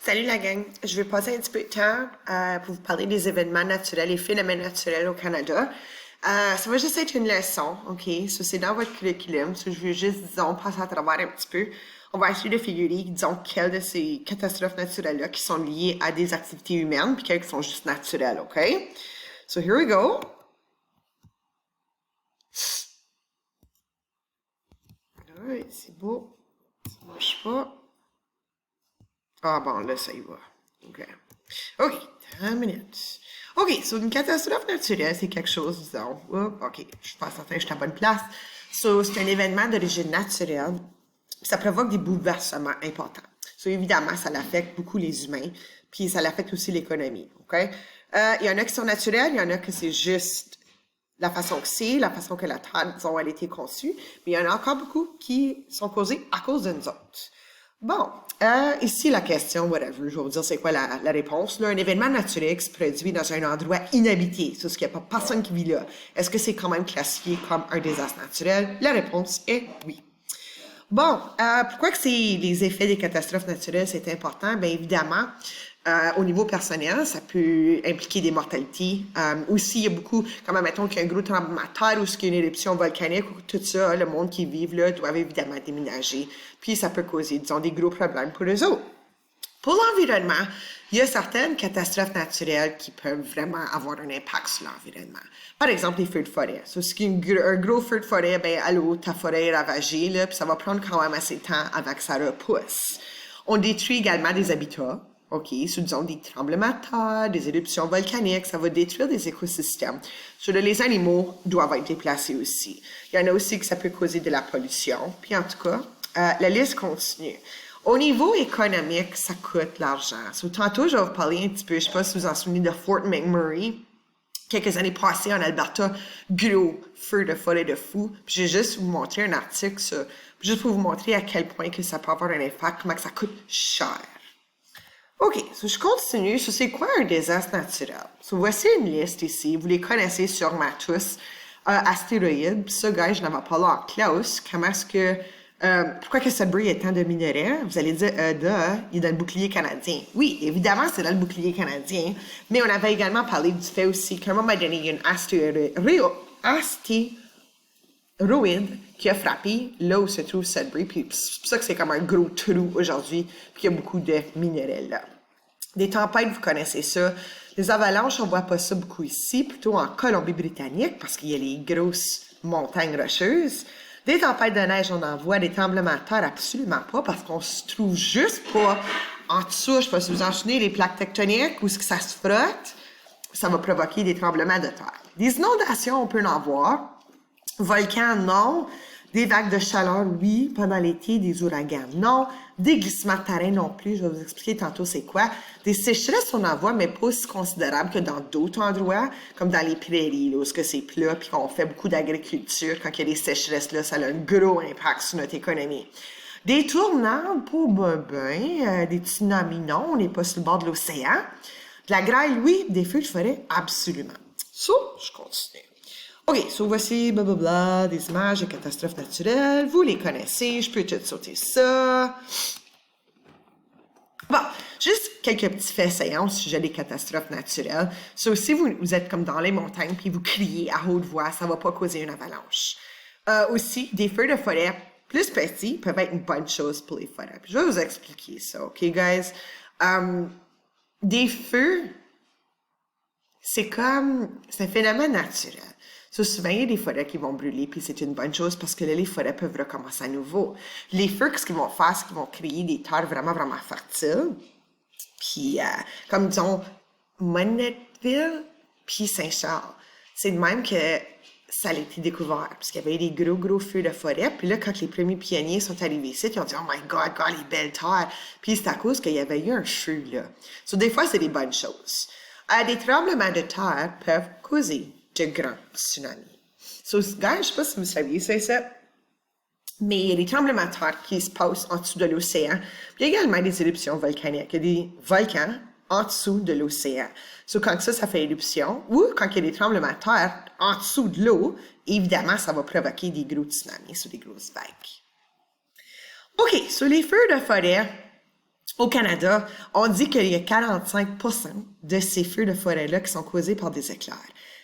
Salut la gang, je vais passer un petit peu de temps pour vous parler des événements naturels et phénomènes naturels au Canada. Ça va juste être une leçon, ok? Ça, c'est dans votre curriculum. Ça, je veux juste, disons, passer à travers un petit peu. On va essayer de figurer, disons, quelles de ces catastrophes naturelles-là qui sont liées à des activités humaines, puis quelles qui sont juste naturelles, ok? So, here we go. Alright, c'est beau. Ça marche pas. Ah bon, là, ça y va. OK. OK, 10 minutes. OK, so une catastrophe naturelle, c'est quelque chose, disons. OK, je suis pas certain que je suis à la bonne place. So, c'est un événement d'origine naturelle. Ça provoque des bouleversements importants. So, évidemment, ça affecte beaucoup les humains, puis ça affecte aussi l'économie. OK? Il y en a qui sont naturels, il y en a que c'est juste la façon que c'est, la façon que la Terre, disons, elle a été conçue, mais il y en a encore beaucoup qui sont causés à cause de nous autres. Bon, ici la question, whatever, je vais vous dire c'est quoi la réponse. Là, un événement naturel qui se produit dans un endroit inhabité, c'est ce qu'il n'y a pas personne qui vit là. Est-ce que c'est quand même classifié comme un désastre naturel? La réponse est oui. Bon, pourquoi que c'est les effets des catastrophes naturelles, c'est important? Bien évidemment, au niveau personnel, ça peut impliquer des mortalités. Aussi, il y a beaucoup, comme mettons qu'il y a un gros tremblement de terre ou qu'il y a une éruption volcanique ou tout ça, le monde qui vit là doit évidemment déménager. Puis ça peut causer, disons, des gros problèmes pour eux autres. Pour l'environnement, il y a certaines catastrophes naturelles qui peuvent vraiment avoir un impact sur l'environnement. Par exemple, les feux de forêt. So, si un gros feu de forêt, ben, allô, ta forêt est ravagée, là, puis ça va prendre quand même assez de temps avant que ça repousse. On détruit également des habitats. OK, so, disons des tremblements de terre, des éruptions volcaniques, ça va détruire des écosystèmes. So, là, les animaux doivent être déplacés aussi. Il y en a aussi que ça peut causer de la pollution. Puis en tout cas, la liste continue. Au niveau économique, ça coûte l'argent. So, tantôt, je vais vous parler un petit peu, je ne sais pas si vous vous en souvenez de Fort McMurray. Quelques années passées en Alberta, gros feu de forêt de fou. Puis j'ai juste vous montrer un article, ça, juste pour vous montrer à quel point que ça peut avoir un impact, comment que ça coûte cher. OK, so je continue. So, c'est quoi un désastre naturel? So, voici une liste ici. Vous les connaissez sûrement tous. Astéroïdes. Puis ça, guys, je n'en vais pas là en classe. Comment est-ce que... pourquoi que Sudbury est tant de minerais? Vous allez dire, il est dans le bouclier canadien. Oui, évidemment, c'est dans le bouclier canadien. Mais on avait également parlé du fait aussi qu'à un moment donné, il y a une astéroïde qui a frappé là où se trouve Sudbury. Puis c'est pour ça que c'est comme un gros trou aujourd'hui. Puis il y a beaucoup de minerais là. Des tempêtes, vous connaissez ça. Les avalanches, on voit pas ça beaucoup ici, plutôt en Colombie-Britannique, parce qu'il y a les grosses montagnes rocheuses. Des tempêtes de neige, on en voit. Des tremblements de terre, absolument pas, parce qu'on se trouve juste pas en dessous. Je sais pas si vous en souvenez, les plaques tectoniques, où ça se frotte, ça va provoquer des tremblements de terre. Des inondations, on peut en voir. Volcans, non. Des vagues de chaleur, oui. Pendant l'été, des ouragans, non. Des glissements de terrain non plus. Je vais vous expliquer tantôt c'est quoi. Des sécheresses, on en voit, mais pas aussi considérables que dans d'autres endroits, comme dans les prairies, là, où c'est plat, puis qu'on fait beaucoup d'agriculture. Quand il y a des sécheresses, là, ça a un gros impact sur notre économie. Des tournades, pas des tsunamis, non. On n'est pas sur le bord de l'océan. De la grêle, oui. Des feux de forêt, absolument. Ça, je continue. OK, so voici blablabla, des images de catastrophes naturelles. Vous les connaissez, je peux tout sauter ça. Bon, juste quelques petits faits saillants au sujet des catastrophes naturelles. So, si vous êtes comme dans les montagnes puis vous criez à haute voix, ça va pas causer une avalanche. Aussi, des feux de forêt plus petits peuvent être une bonne chose pour les forêts. Puis je vais vous expliquer ça, OK, guys? Des feux, c'est un phénomène naturel. So, souvent, il y a des forêts qui vont brûler, puis c'est une bonne chose parce que là, les forêts peuvent recommencer à nouveau. Les feux, ce qu'ils vont faire, c'est qu'ils vont créer des terres vraiment, vraiment fertiles. Puis, comme disons, Monetville, puis Saint-Charles. C'est de même que ça a été découvert, parce qu'il y avait des gros, gros feux de forêt. Puis là, quand les premiers pionniers sont arrivés ici, ils ont dit « Oh my God, les belles terres! » Puis c'est à cause qu'il y avait eu un feu, là. So, des fois, c'est des bonnes choses. Des tremblements de terre peuvent causer de grands tsunamis. So, guys, je sais pas si vous saviez ça, mais il y a des tremblements de terre qui se passent en dessous de l'océan. Puis il y a également des éruptions volcaniques. Il y a des volcans en dessous de l'océan. So, quand ça fait éruption, ou quand il y a des tremblements de terre en dessous de l'eau, évidemment, ça va provoquer des gros tsunamis, des grosses vagues. OK, so les feux de forêt, Au Canada, on dit qu'il y a 45% de ces feux de forêt-là qui sont causés par des éclairs.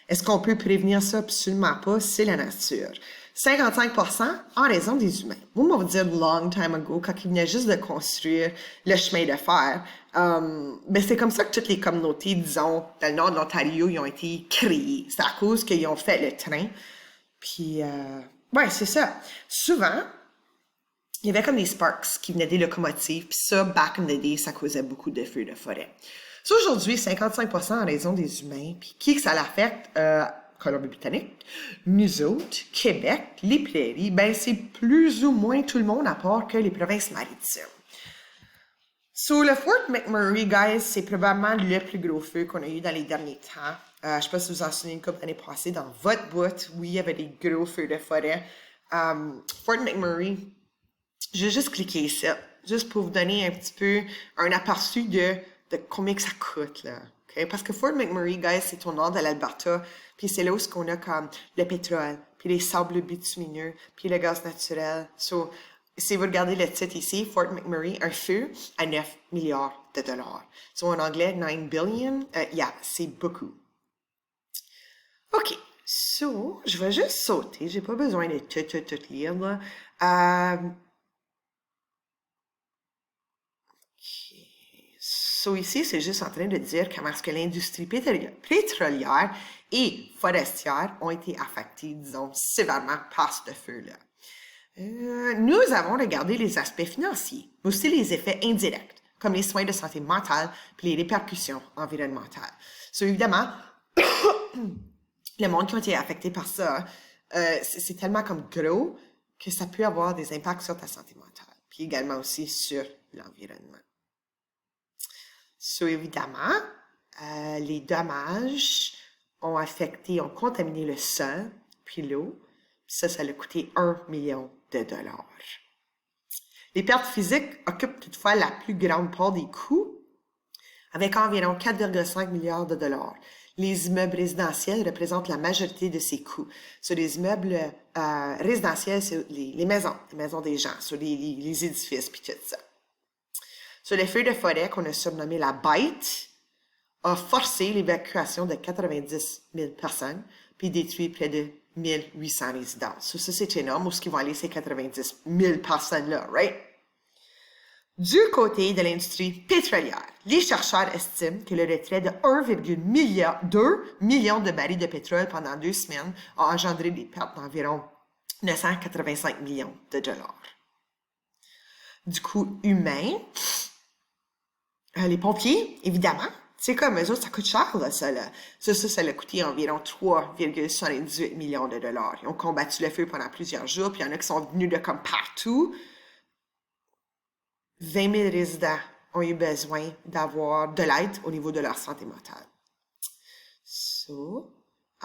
Est-ce qu'on peut prévenir ça? Absolument pas, c'est la nature. 55% en raison des humains. Vous m'avez dit long time ago, quand ils venaient juste de construire le chemin de fer, ben c'est comme ça que toutes les communautés, disons, dans le nord de l'Ontario, ils ont été créées. C'est à cause qu'ils ont fait le train. Puis, ouais, c'est ça. Souvent, il y avait comme des sparks qui venaient des locomotives, puis ça, back in the day, ça causait beaucoup de feux de forêt. Ça, aujourd'hui, 55% en raison des humains, puis qui que ça l'affecte? Colombie-Britannique, nous autres, Québec, les prairies, ben c'est plus ou moins tout le monde à part que les provinces maritimes. So, le Fort McMurray, guys, c'est probablement le plus gros feu qu'on a eu dans les derniers temps. Je sais pas si vous en souvenez une couple d'années passées, dans votre bout, oui, il y avait des gros feux de forêt. Fort McMurray, je vais juste cliquer ici, juste pour vous donner un petit peu un aperçu de combien que ça coûte, là. Okay? Parce que Fort McMurray, guys, c'est au nord de l'Alberta, puis c'est là où on a comme le pétrole, puis les sables bitumineux, puis le gaz naturel. So, si vous regardez le titre ici, Fort McMurray, un feu à 9 milliards de dollars. So, en anglais, 9 billion, c'est beaucoup. OK, so, je vais juste sauter, j'ai pas besoin de tout lire, là. So ici, c'est juste en train de dire comment est-ce que l'industrie pétrolière et forestière ont été affectées, disons, sévèrement par ce feu-là. Nous avons regardé les aspects financiers, mais aussi les effets indirects, comme les soins de santé mentale et les répercussions environnementales. So, évidemment, le monde qui a été affecté par ça, c'est tellement comme gros que ça peut avoir des impacts sur ta santé mentale, puis également aussi sur l'environnement. So, évidemment, les dommages ont contaminé le sol, puis l'eau. Puis ça a coûté 1 million de dollars. Les pertes physiques occupent toutefois la plus grande part des coûts, avec environ 4,5 milliards de dollars. Les immeubles résidentiels représentent la majorité de ces coûts. Sur les immeubles résidentiels, c'est les maisons des gens, sur les édifices, puis tout ça. Sur les feux de forêt qu'on a surnommé la bête, a forcé l'évacuation de 90 000 personnes, puis détruit près de 1800 résidences. Ça, c'est énorme, où est-ce qu'ils vont aller ces 90 000 personnes-là, right? Du côté de l'industrie pétrolière, les chercheurs estiment que le retrait de 1,2 million de barils de pétrole pendant 2 semaines a engendré des pertes d'environ 985 millions de dollars. Du coût humain, les pompiers, évidemment, c'est comme eux autres, ça coûte cher, là, ça. Ça a coûté environ 3,78 millions de dollars. Ils ont combattu le feu pendant plusieurs jours, puis il y en a qui sont venus de comme partout. 20 000 résidents ont eu besoin d'avoir de l'aide au niveau de leur santé mentale.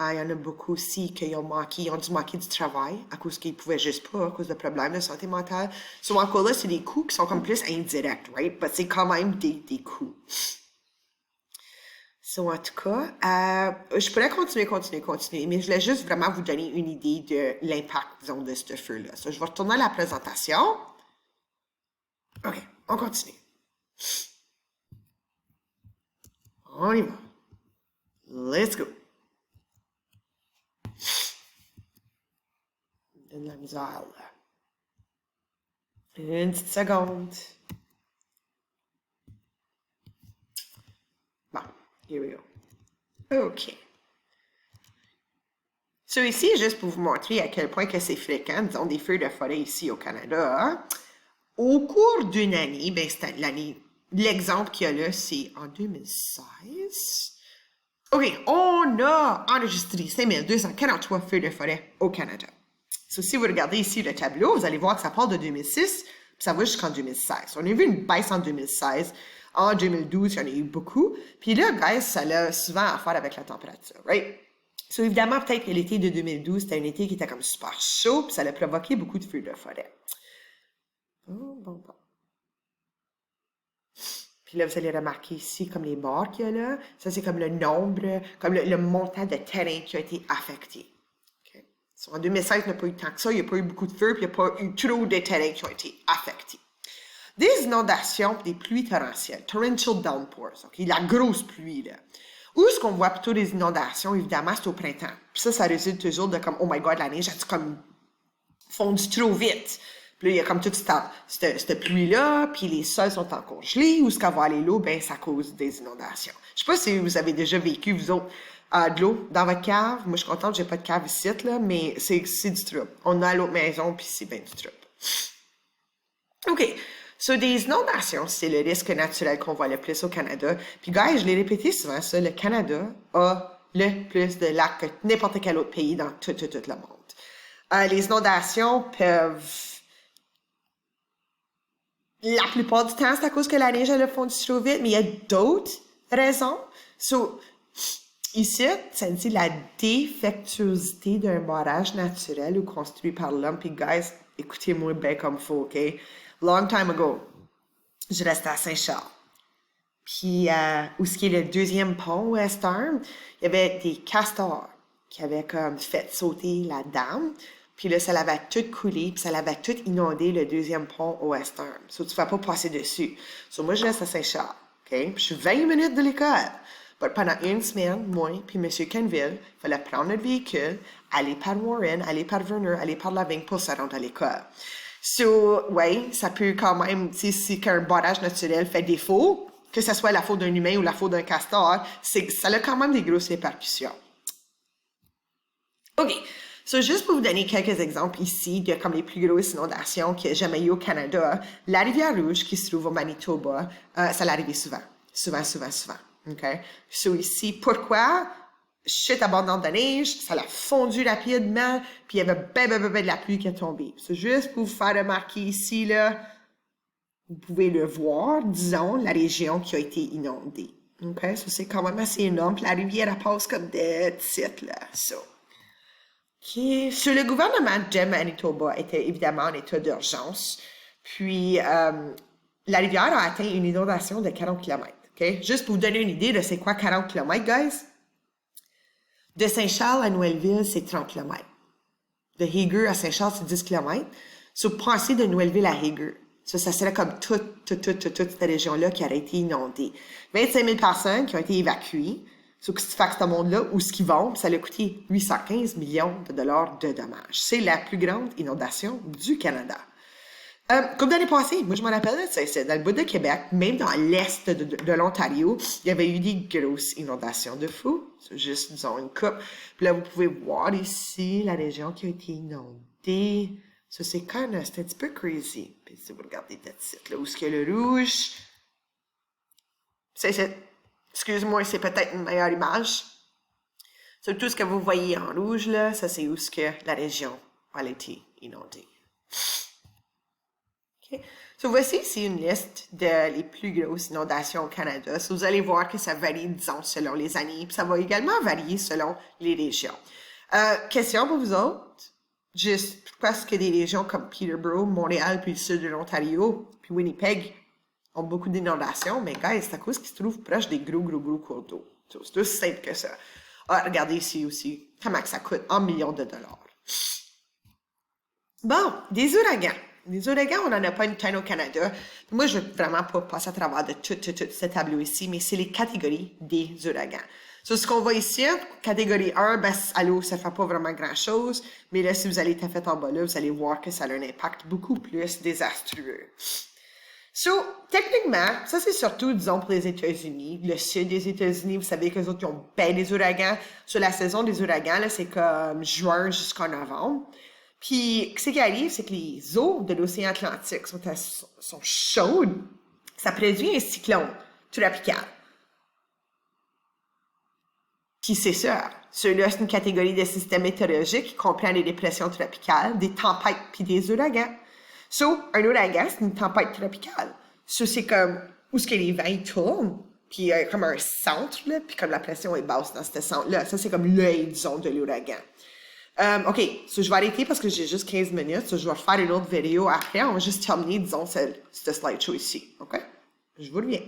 Il y en a beaucoup aussi qui ont dû manquer du travail à cause qu'ils pouvaient juste pas, à cause de problèmes de santé mentale. Encore là, c'est des coûts qui sont comme plus indirects, right? Mais c'est quand même des coûts. En tout cas, je pourrais continuer, mais je voulais juste vraiment vous donner une idée de l'impact, disons, de ce feu-là. Je vais retourner à la présentation. OK, on continue. On y va. Let's go. De la misère, là. Une petite seconde. Bon, here we go. OK. Ici, juste pour vous montrer à quel point que c'est fréquent, disons, des feux de forêt ici au Canada. Hein? Au cours d'une année, c'est l'année, l'exemple qu'il y a là, c'est en 2016. OK, on a enregistré 5243 feux de forêt au Canada. Si vous regardez ici le tableau, vous allez voir que ça part de 2006, puis ça va jusqu'en 2016. On a vu une baisse en 2016. En 2012, il y en a eu beaucoup. Puis là, guys, ça a souvent à faire avec la température, right? Évidemment, peut-être que l'été de 2012, c'était un été qui était comme super chaud, puis ça a provoqué beaucoup de feux de forêt. Bon. Puis là, vous allez remarquer ici, comme les barres qu'il y a là, ça c'est comme le nombre, comme le montant de terrain qui a été affecté. Okay. En 2016, il n'y a pas eu tant que ça, il n'y a pas eu beaucoup de feux, puis il n'y a pas eu trop de terrains qui ont été affectés. Des inondations et des pluies torrentielles, torrential downpours, OK? La grosse pluie, là. Où est-ce qu'on voit plutôt des inondations, évidemment, c'est au printemps. Puis ça résulte toujours de comme, oh my god, la neige a-tu comme fondu trop vite? Puis là, il y a comme toute cette pluie-là, puis les sols sont encore gelés, où est-ce qu'elle va aller l'eau? Ben, ça cause des inondations. Je sais pas si vous avez déjà vécu, vous autres, de l'eau dans votre cave. Moi, je suis contente, j'ai pas de cave ici, là, mais c'est du trouble. On a l'autre maison, puis c'est bien du trouble. OK. So, des inondations, c'est le risque naturel qu'on voit le plus au Canada. Puis, guys, je l'ai répété souvent, ça, le Canada a le plus de lacs que n'importe quel autre pays dans tout le monde. Les inondations peuvent... La plupart du temps, c'est à cause que la neige, elle a fondu trop vite, mais il y a d'autres raisons. So, ici, ça dit la défectuosité d'un barrage naturel ou construit par l'homme. Puis, guys, écoutez-moi bien comme faut, OK? Long time ago, je restais à Saint-Charles. Puis, où ce qui est le deuxième pont West Arm, il y avait des castors qui avaient comme fait sauter la dame. Puis là, ça l'avait tout coulé, puis ça l'avait tout inondé le deuxième pont au West Arm. So, tu ne vas pas passer dessus. So, moi, je reste à Saint-Charles, OK? Puis, je suis 20 minutes de l'école. Pendant une semaine, moi puis M. Canville, il fallait prendre notre véhicule, aller par Warren, aller par Verner, aller par la Vigne pour se rendre à l'école. So, ouais, ça peut quand même, tu sais, si qu'un barrage naturel fait défaut, que ce soit la faute d'un humain ou la faute d'un castor, ça a quand même des grosses répercussions. OK. So, juste pour vous donner quelques exemples ici de comme les plus grosses inondations qu'il y a jamais eu au Canada, la rivière Rouge qui se trouve au Manitoba, ça l'arrivait souvent. Souvent. OK? So, ici, pourquoi? Chute abondante de neige, ça l'a fondu rapidement, puis il y avait ben de la pluie qui est tombée. C'est juste pour vous faire remarquer ici, là, vous pouvez le voir, disons, la région qui a été inondée. OK? So, c'est quand même assez énorme, puis la rivière, elle passe comme des titres, là. So. OK. So, le gouvernement de Manitoba était évidemment en état d'urgence, puis la rivière a atteint une inondation de 40 km. OK? Juste pour vous donner une idée de c'est quoi 40 km, guys? De Saint-Charles à Noëlleville, c'est 30 km. De Hager à Saint-Charles, c'est 10 km. So, pensez de Noëlleville à Hager. Ça serait comme toute cette région-là qui aurait été inondée. 25 000 personnes qui ont été évacuées. So, que fait que ce monde-là, où ce qu'ils vont, ça a coûté 815 millions de dollars de dommages. C'est la plus grande inondation du Canada. Comme d'année passée, moi je m'en rappelle, c'est dans le bout de Québec, même dans l'est de l'Ontario, il y avait eu des grosses inondations de fou. C'est juste, disons, une coupe. Puis là, vous pouvez voir ici la région qui a été inondée. Ça, c'est un petit peu crazy. Puis si vous regardez cette site là, où est-ce qu'il y a le rouge, excuse-moi, c'est peut-être une meilleure image. C'est tout ce que vous voyez en rouge, là, ça c'est où est-ce que la région a été inondée. Okay. So, voici ici une liste les plus grosses inondations au Canada. So, vous allez voir que ça varie, disons, selon les années, puis ça va également varier selon les régions. Question pour vous autres. Juste parce que des régions comme Peterborough, Montréal, puis le sud de l'Ontario, puis Winnipeg ont beaucoup d'inondations, mais guys, c'est à cause qu'ils se trouvent proches des gros cours d'eau. So, c'est aussi simple que ça. Regardez ici aussi, comment ça coûte en millions de dollars. Bon, des ouragans. Les ouragans, on n'en a pas une tonne au Canada. Moi, je ne veux vraiment pas passer à travers de tout ce tableau ici, mais c'est les catégories des ouragans. So, ce qu'on voit ici, catégorie 1, ben, à l'eau, ça ne fait pas vraiment grand-chose. Mais là, si vous allez taper en bas là, vous allez voir que ça a un impact beaucoup plus désastreux. So, techniquement, ça c'est surtout, disons, pour les États-Unis. Le sud des États-Unis, vous savez qu'eux autres, ils ont bien des ouragans. Sur la saison des ouragans, là, c'est comme juin jusqu'en novembre. Puis, ce qui arrive, c'est que les eaux de l'océan Atlantique sont chaudes. Ça produit un cyclone tropical. Puis c'est ça. Celui-là, c'est une catégorie de système météorologique qui comprend les dépressions tropicales, des tempêtes puis des ouragans. So, un ouragan, c'est une tempête tropicale. So, c'est comme où ce que les vents tournent, puis il y a comme un centre, là, puis comme la pression est basse dans ce centre-là. Ça, c'est comme l'œil, disons, de l'ouragan. OK, so, je vais arrêter parce que j'ai juste 15 minutes. So, je vais faire une autre vidéo après. On va juste terminer, disons, ce slideshow ici. OK? Je vous reviens.